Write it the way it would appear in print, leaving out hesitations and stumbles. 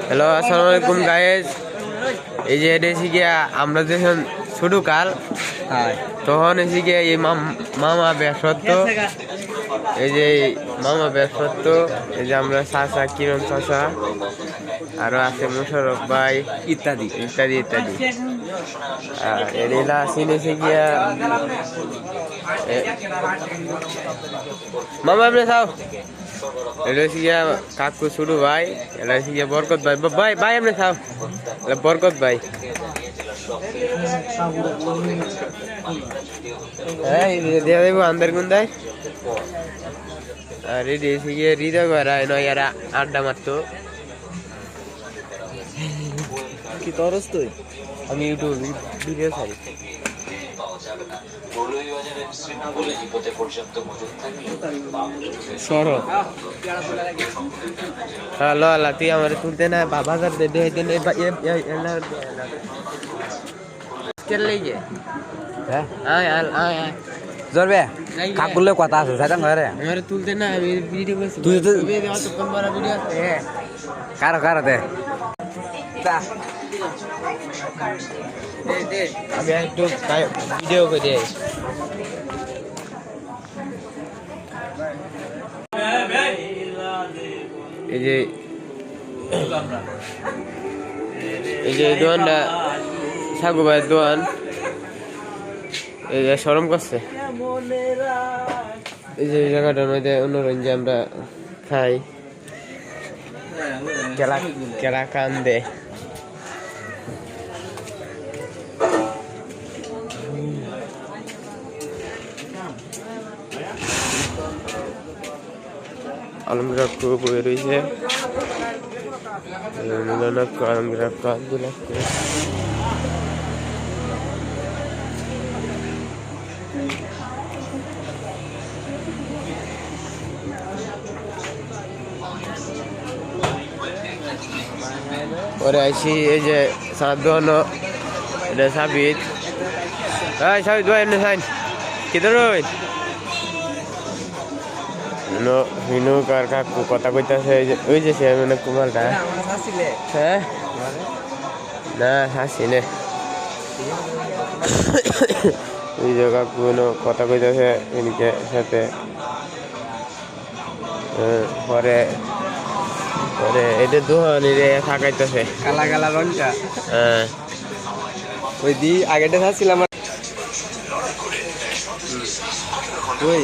Hello, আসসালামু আলাইকুম guys. এই যে এসে গিয়া আমরা যখন ছোটো কাল তখন এসে গিয়া এই মামা ব্যবসত্ব, এই যে মামা ব্যবসত্ব, এই যে আমরা চাচা কিরণ চাচা আরো আছে মুশারফ ভাই ইত্যাদি ইত্যাদি ইত্যাদি। আর এলা আসিন এসে গিয়া মামা আপনি খাও। এটা হচ্ছে গিয়া কাকু ছোটো ভাই, এটা হচ্ছে গিয়া বরকত ভাই। ভাই ভাই আপনি খাও, এটা বরকত ভাই। হ্যাঁ দেওয়া দেবো আন্দার গুন্দায়। আর এটি হচ্ছে গিয়ে হৃদয় ভাইরা নয় এরা আড্ডা মারতো। কি তরস তুই? আমি ইউটিউব ভিডিও ছাড়ি। হ্যালো আল্লাহ, তুই আমার তুলতে না বাজার দে জরবে কাক বললে কথা আছে সাইতাম ঘরে আমার তুলতে না, আমি ভিডিও করছি। তুই তো ভিডিও আছে। কারো কারো দে আমি একটু ভিডিও করে এই যে দোকানটা সাগু ভাইয়ের দোকান, এই যে শরম করছে। এই যে জায়গাটার মধ্যে অন্যরঞ্জে আমরা খাই, কেলা কান্দে। আলমগীর খুব বয়ে রয়েছে, আলমগীর পরে আইসি এই যে সাধন, এটা সাবিত। হ্যাঁ সাবিত ভাই এমনি সাইন কিধর হিনু কার কাকু কথা কইতাছে। ওই যে সে মানে কুমারটা। হ্যাঁ না হাসি নে, ওই যে কাকু কথা কইতাছে এদিকে সাথে। পরে পরে এটা দোহানি রে থাকাইতেছে কালা কালা রংটা। হ্যাঁ ওই দি আগেটা খাচ্ছিলাম ওই